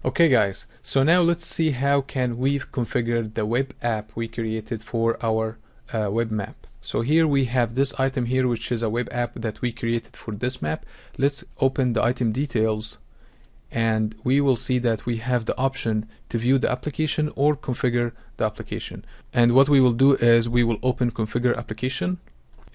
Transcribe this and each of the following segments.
Okay guys, so now let's see how can we configure the web app we created for our web map. So here we have this item here, which is a web app that we created for this map. Let's open the item details and we will see that we have the option to view the application or configure the application. And what we will do is we will open configure application.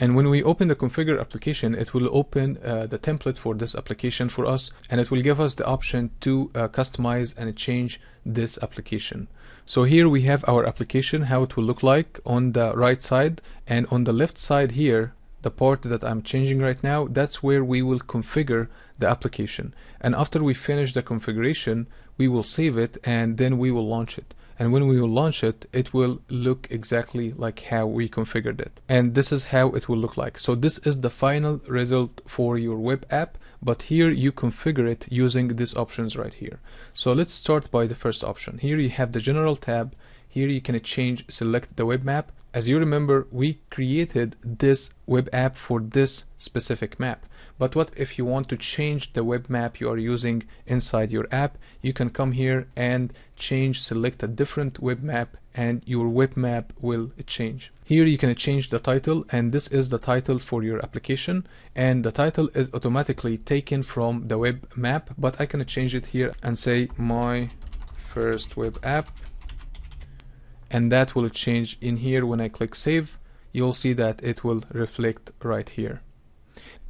And when we open the configure application, it will open the template for this application for us, and it will give us the option to customize and change this application. So here we have our application, how it will look like on the right side, and on the left side here, the part that I'm changing right now, that's where we will configure the application. And after we finish the configuration, we will save it and then we will launch it. And when we will launch it, it will look exactly like how we configured it. And this is how it will look like. So this is the final result for your web app, but here you configure it using these options right here. So let's start by the first option. Here you have the general tab. Here you can select the web map. As you remember, we created this web app for this specific map. But what if you want to change the web map you are using inside your app? You can come here and select a different web map, and your web map will change. Here you can change the title, and this is the title for your application, and the title is automatically taken from the web map, but I can change it here and say my first web app, and that will change in here. When I click save, you'll see that it will reflect right here.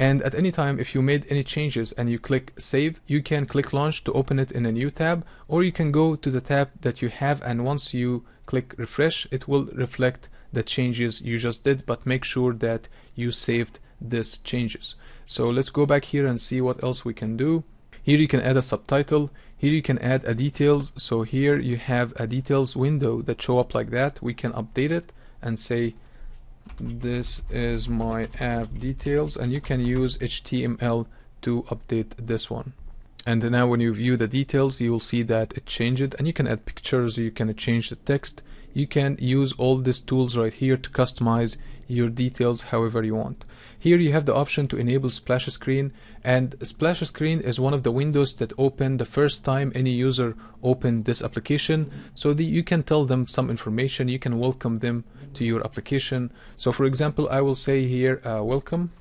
And at any time, if you made any changes and you click save, you can click launch to open it in a new tab, or you can go to the tab that you have, and once you click refresh, it will reflect the changes you just did, but make sure that you saved these changes. So let's go back here and see what else we can do. Here you can add a subtitle. Here you can add a details. So here you have a details window that show up like that. We can update it and say this is my app details, and you can use HTML to update this one. And now when you view the details, you will see that it changed, and you can add pictures, you can change the text, you can use all these tools right here to customize your details however you want. Here you have the option to enable splash screen, and splash screen is one of the windows that open the first time any user open this application, so that you can tell them some information, you can welcome them to your application. So for example, I will say here welcome.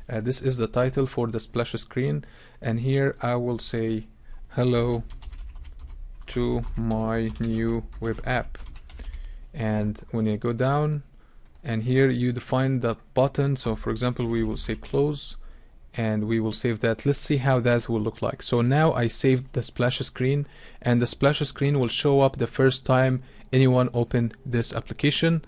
This is the title for the splash screen, and here I will say hello to my new web app. And when you go down, and here you define the button, so for example we will say close, and we will save that. Let's see how that will look like. So now I saved the splash screen, and the splash screen will show up the first time anyone opened this application.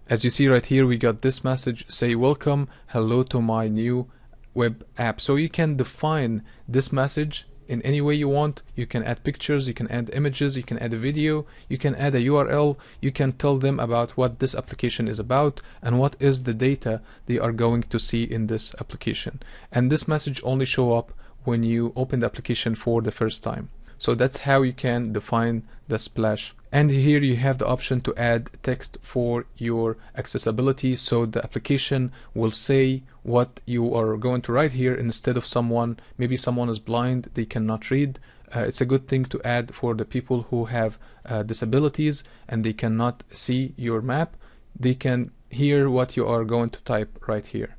As you see right here, we got this message, say welcome, hello to my new web app. So you can define this message in any way you want. You can add pictures, you can add images, you can add a video, you can add a URL, you can tell them about what this application is about and what is the data they are going to see in this application. And this message only show up when you open the application for the first time. So that's how you can define the splash. And here you have the option to add text for your accessibility, so the application will say what you are going to write here instead of maybe someone is blind, they cannot read. It's a good thing to add for the people who have disabilities and they cannot see your map. They can hear what you are going to type right here.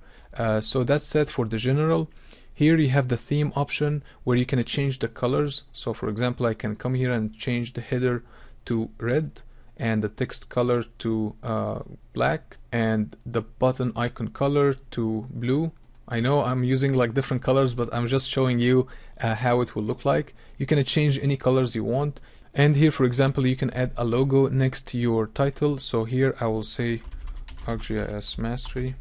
So that's it for the general. Here you have the theme option where you can change the colors. So for example, I can come here and change the header to red and the text color to black and the button icon color to blue. I know I'm using like different colors, but I'm just showing you how it will look like. You can change any colors you want. And here, for example, you can add a logo next to your title. So here I will say ArcGIS Mastery,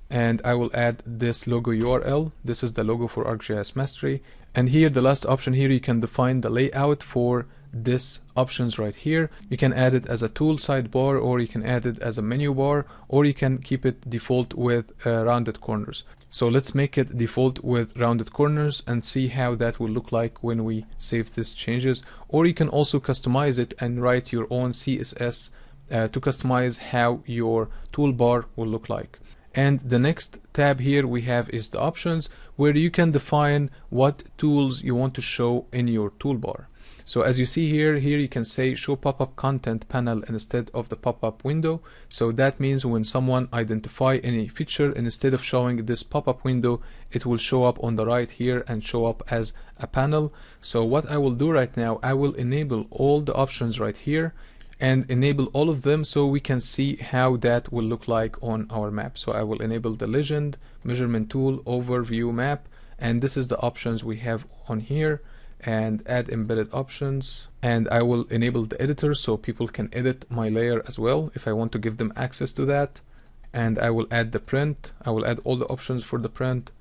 and I will add this logo URL. This is the logo for ArcGIS Mastery. And here the last option, here you can define the layout for this options right here. You can add it as a tool sidebar, or you can add it as a menu bar, or you can keep it default with rounded corners. So let's make it default with rounded corners and see how that will look like when we save these changes. Or you can also customize it and write your own CSS to customize how your toolbar will look like. And the next tab here we have is the options, where you can define what tools you want to show in your toolbar. So as you see here you can say show pop-up content panel instead of the pop-up window. So that means when someone identify any feature, instead of showing this pop-up window, it will show up on the right here and show up as a panel. So what I will do right now, I will enable all the options right here and enable all of them so we can see how that will look like on our map. So I will enable the legend, measurement tool, overview map, and this is the options we have on here, and add embedded options, and I will enable the editor so people can edit my layer as well if I want to give them access to that. And I will add the print, I will add all the options for the print,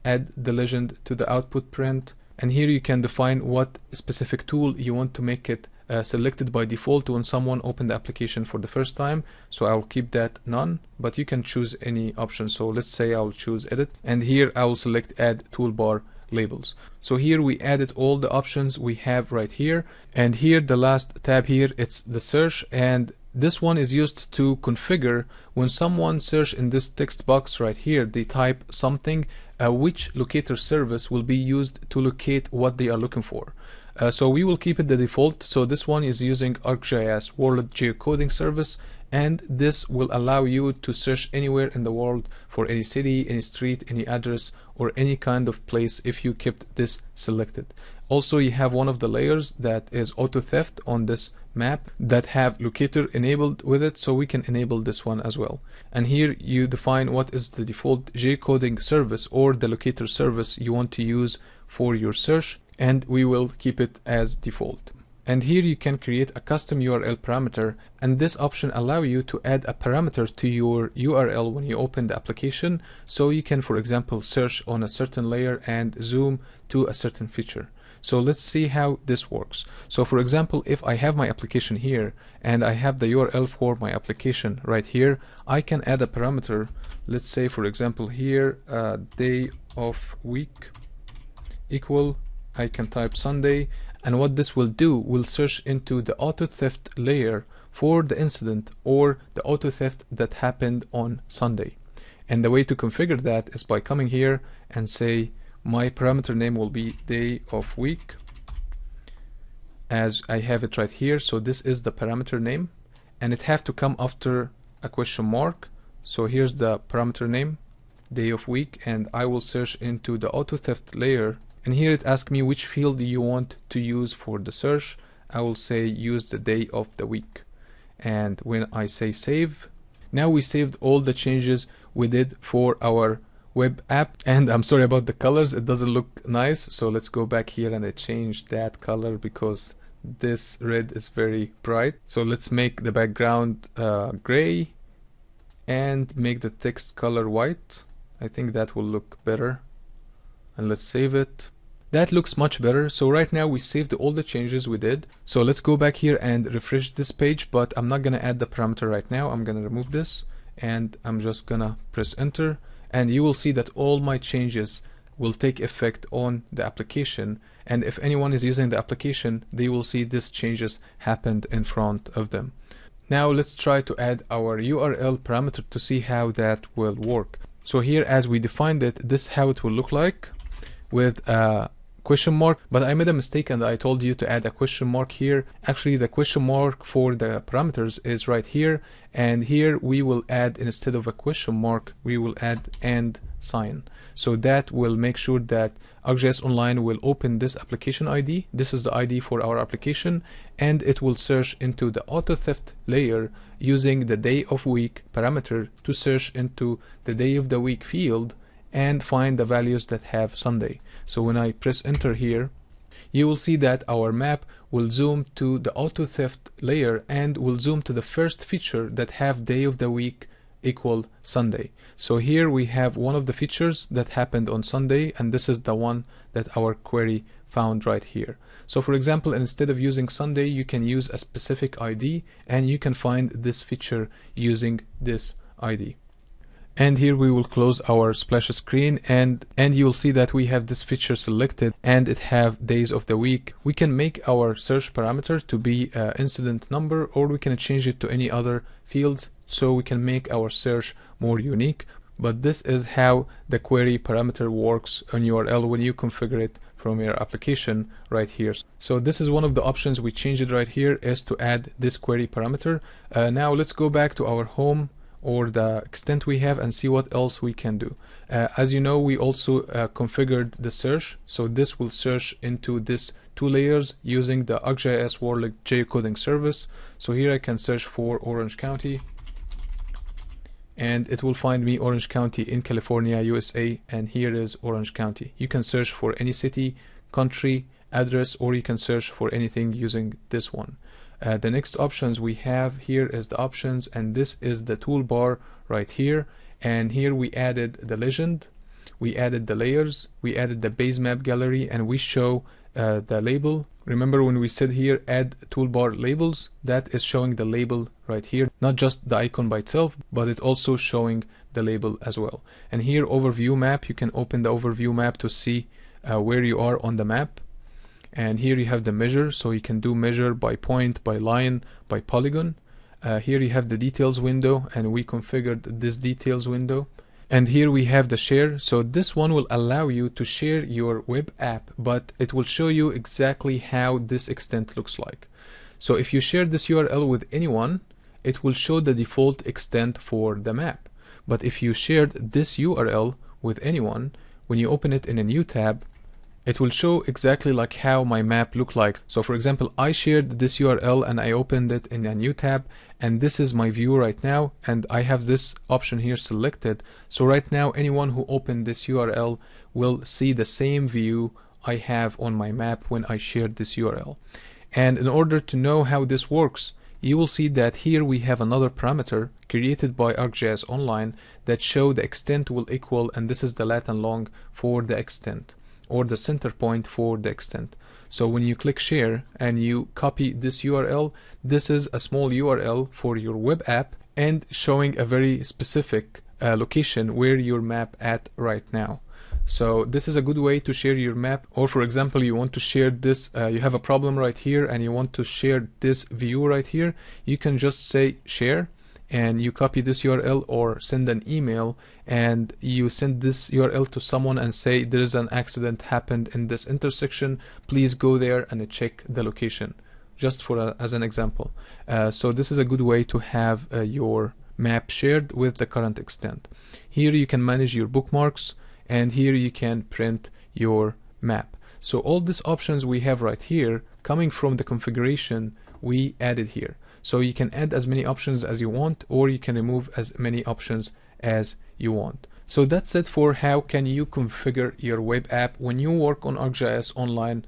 add the legend to the output print, and here you can define what specific tool you want to make it selected by default when someone opened the application for the first time. So I'll keep that none, but you can choose any option. So let's say I'll choose edit, and here I will select add toolbar labels. So here we added all the options we have right here, and here the last tab here, it's the search, and this one is used to configure when someone search in this text box right here, they type something, which locator service will be used to locate what they are looking for. So we will keep it the default. So this one is using ArcGIS World Geocoding Service, and this will allow you to search anywhere in the world for any city, any street, any address, or any kind of place if you kept this selected. Also, you have one of the layers that is auto theft on this map that have locator enabled with it, so we can enable this one as well. And here you define what is the default geocoding service or the locator service you want to use for your search, and we will keep it as default. And here you can create a custom URL parameter, and this option allow you to add a parameter to your URL when you open the application, so you can, for example, search on a certain layer and zoom to a certain feature. So let's see how this works. So for example, if I have my application here and I have the URL for my application right here, I can add a parameter. Let's say, for example, here day of week equal, I can type Sunday, and what this will do will search into the auto theft layer for the incident or the auto theft that happened on Sunday. And the way to configure that is by coming here and say my parameter name will be day of week, as I have it right here. So this is the parameter name, and it have to come after a question mark. So here's the parameter name, day of week, and I will search into the auto theft layer. And here it asks me which field do you want to use for the search. I will say use the day of the week. And when I say save, now we saved all the changes we did for our web app. And I'm sorry about the colors, it doesn't look nice. So let's go back here and I changed that color because this red is very bright. So let's make the background gray and make the text color white. I think that will look better. And let's save it. That looks much better. So right now we saved all the changes we did. So let's go back here and refresh this page, but I'm not gonna add the parameter right now. I'm gonna remove this and I'm just gonna press enter, and you will see that all my changes will take effect on the application, and if anyone is using the application, they will see these changes happened in front of them. Now let's try to add our URL parameter to see how that will work. So here, as we defined it, this is how it will look like with a question mark, but I made a mistake and I told you to add a question mark here. Actually, the question mark for the parameters is right here, and here we will add, instead of a question mark, we will add and sign. So that will make sure that ArcGIS Online will open this application ID. This is the ID for our application, and it will search into the auto theft layer using the day of week parameter to search into the day of the week field and find the values that have Sunday. So when I press enter here, you will see that our map will zoom to the auto theft layer and will zoom to the first feature that have day of the week equal Sunday. So here we have one of the features that happened on Sunday, and this is the one that our query found right here. So for example, instead of using Sunday, you can use a specific ID and you can find this feature using this ID. And here we will close our splash screen, and you will see that we have this feature selected and it have days of the week. We can make our search parameter to be incident number, or we can change it to any other fields so we can make our search more unique. but this is how the query parameter works on URL when you configure it from your application right here. So this is one of the options we changed it right here, is to add this query parameter. Now let's go back to our home or the extent we have and see what else we can do. As you know, we also configured the search, so this will search into this 2 layers using the ArcGIS Warlock geocoding service. So here I can search for Orange County, and it will find me Orange County in California, USA, and here is Orange County. You can search for any city, country, address, or you can search for anything using this one. The next options we have here is the options, and this is the toolbar right here. And here we added the legend, we added the layers, we added the base map gallery, and we show the label. Remember when we said here add toolbar labels, that is showing the label right here, not just the icon by itself, but it also showing the label as well. And here overview map, you can open the overview map to see where you are on the map. And here you have the measure, so you can do measure by point, by line, by polygon. Here you have the details window, and we configured this details window. And here we have the share, so this one will allow you to share your web app, but it will show you exactly how this extent looks like. So if you share this URL with anyone, it will show the default extent for the map. But if you shared this URL with anyone, when you open it in a new tab, it will show exactly like how my map look like. So for example, I shared this URL and I opened it in a new tab, and this is my view right now, and I have this option here selected. So right now anyone who opened this URL will see the same view I have on my map when I shared this URL. And in order to know how this works, you will see that here we have another parameter created by ArcGIS Online that show the extent will equal, and this is the lat and long for the extent, or the center point for the extent. So when you click share and you copy this URL, this is a small URL for your web app and showing a very specific location where your map at right now. So this is a good way to share your map. Or for example, you want to share this, you have a problem right here and you want to share this view right here, you can just say share, and you copy this URL or send an email, and you send this URL to someone and say there is an accident happened in this intersection, please go there and check the location, just for as an example. So this is a good way to have your map shared with the current extent. Here you can manage your bookmarks, and here you can print your map. So all these options we have right here coming from the configuration we added here. So you can add as many options as you want, or you can remove as many options as you want. So that's it for how can you configure your web app when you work on ArcGIS Online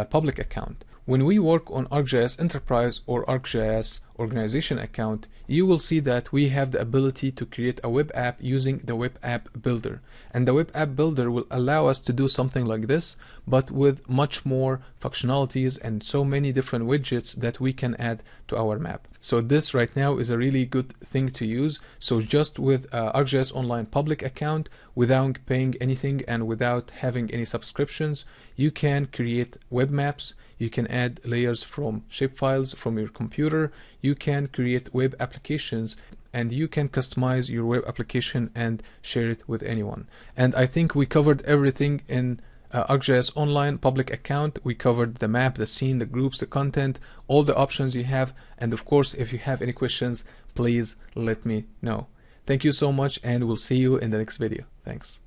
public account. When we work on ArcGIS Enterprise or ArcGIS Organization account, you will see that we have the ability to create a web app using the web app builder. And the web app builder will allow us to do something like this, but with much more functionalities and so many different widgets that we can add to our map. So this right now is a really good thing to use. So just with ArcGIS Online public account, without paying anything and without having any subscriptions, you can create web maps, you can add layers from shapefiles from your computer, you can create web applications, and you can customize your web application and share it with anyone. And I think we covered everything in ArcGIS Online public account. We covered the map, the scene, the groups, the content, all the options you have. And of course, if you have any questions, please let me know. Thank you so much, and we'll see you in the next video. Thanks.